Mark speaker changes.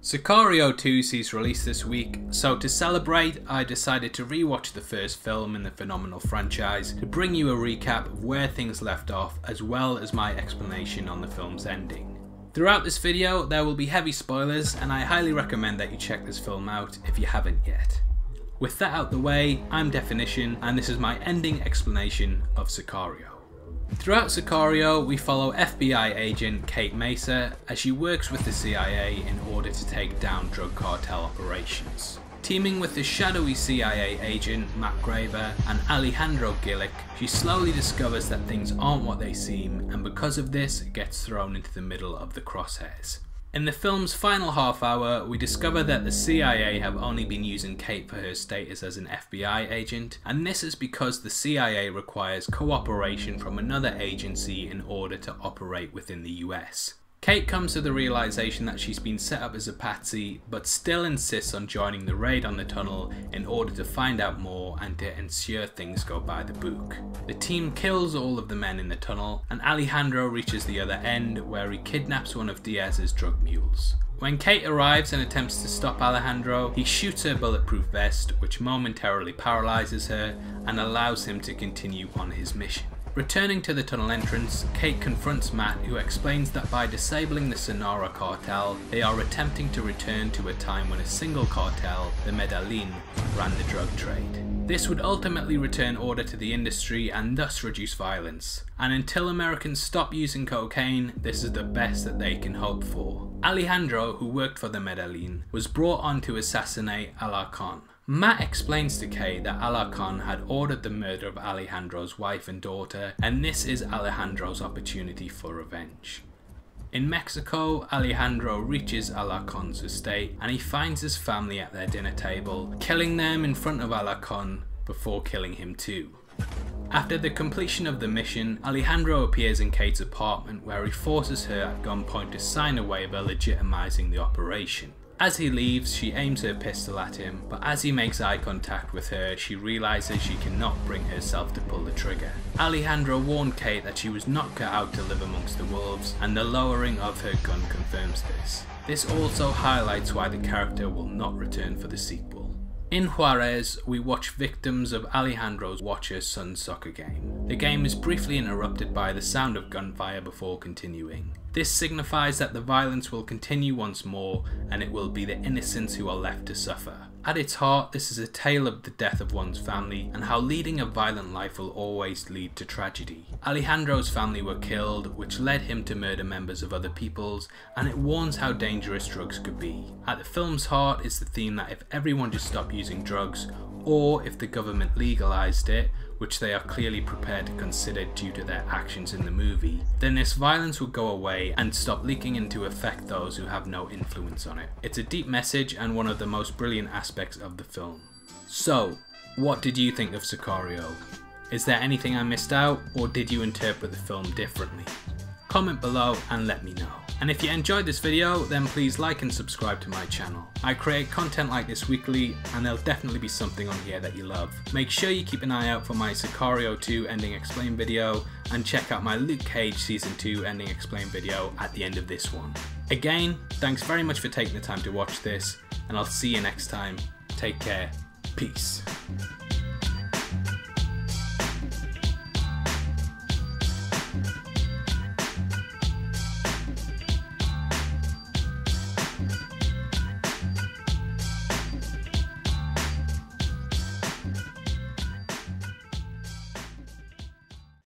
Speaker 1: Sicario 2 sees release this week, so to celebrate, I decided to rewatch the first film in the phenomenal franchise to bring you a recap of where things left off, as well as my explanation on the film's ending. Throughout this video, there will be heavy spoilers, and I highly recommend that you check this film out if you haven't yet. With that out the way, I'm Deffinition, and this is my ending explanation of Sicario. Throughout Sicario, we follow FBI agent Kate Mesa as she works with the CIA in order to take down drug cartel operations. Teaming with the shadowy CIA agent Matt Graver and Alejandro Gillick, she slowly discovers that things aren't what they seem, and because of this, gets thrown into the middle of the crosshairs. In the film's final half hour, we discover that the CIA have only been using Kate for her status as an FBI agent, and this is because the CIA requires cooperation from another agency in order to operate within the US. Kate comes to the realization that she's been set up as a patsy, but still insists on joining the raid on the tunnel in order to find out more and to ensure things go by the book. The team kills all of the men in the tunnel, and Alejandro reaches the other end where he kidnaps one of Diaz's drug mules. When Kate arrives and attempts to stop Alejandro, he shoots her bulletproof vest, which momentarily paralyzes her and allows him to continue on his mission. Returning to the tunnel entrance, Kate confronts Matt, who explains that by disabling the Sonora cartel, they are attempting to return to a time when a single cartel, the Medellin, ran the drug trade. This would ultimately return order to the industry and thus reduce violence. And until Americans stop using cocaine, this is the best that they can hope for. Alejandro, who worked for the Medellin, was brought on to assassinate Alarcon. Matt explains to Kate that Alarcon had ordered the murder of Alejandro's wife and daughter, and this is Alejandro's opportunity for revenge. In Mexico, Alejandro reaches Alarcon's estate and he finds his family at their dinner table, killing them in front of Alarcon before killing him too. After the completion of the mission, Alejandro appears in Kate's apartment where he forces her at gunpoint to sign a waiver legitimizing the operation. As he leaves, she aims her pistol at him, but as he makes eye contact with her, she realizes she cannot bring herself to pull the trigger. Alejandro warned Kate that she was not cut out to live amongst the wolves, and the lowering of her gun confirms this. This also highlights why the character will not return for the sequel. In Varèse, we watch victims of Alejandro's watcher's son's soccer game. The game is briefly interrupted by the sound of gunfire before continuing. This signifies that the violence will continue once more, and it will be the innocents who are left to suffer. At its heart, this is a tale of the death of one's family and how leading a violent life will always lead to tragedy. Alejandro's family were killed, which led him to murder members of other people's, and it warns how dangerous drugs could be. At the film's heart is the theme that if everyone just stopped using drugs, or if the government legalized it, which they are clearly prepared to consider due to their actions in the movie, then this violence would go away and stop leaking in to affect those who have no influence on it. It's a deep message and one of the most brilliant aspects of the film. So, what did you think of Sicario? Is there anything I missed out, or did you interpret the film differently? Comment below and let me know. And if you enjoyed this video, then please like and subscribe to my channel. I create content like this weekly, and there'll definitely be something on here that you love. Make sure you keep an eye out for my Sicario 2 Ending Explain video, and check out my Luke Cage Season 2 Ending Explain video at the end of this one. Again, thanks very much for taking the time to watch this, and I'll see you next time. Take care. Peace.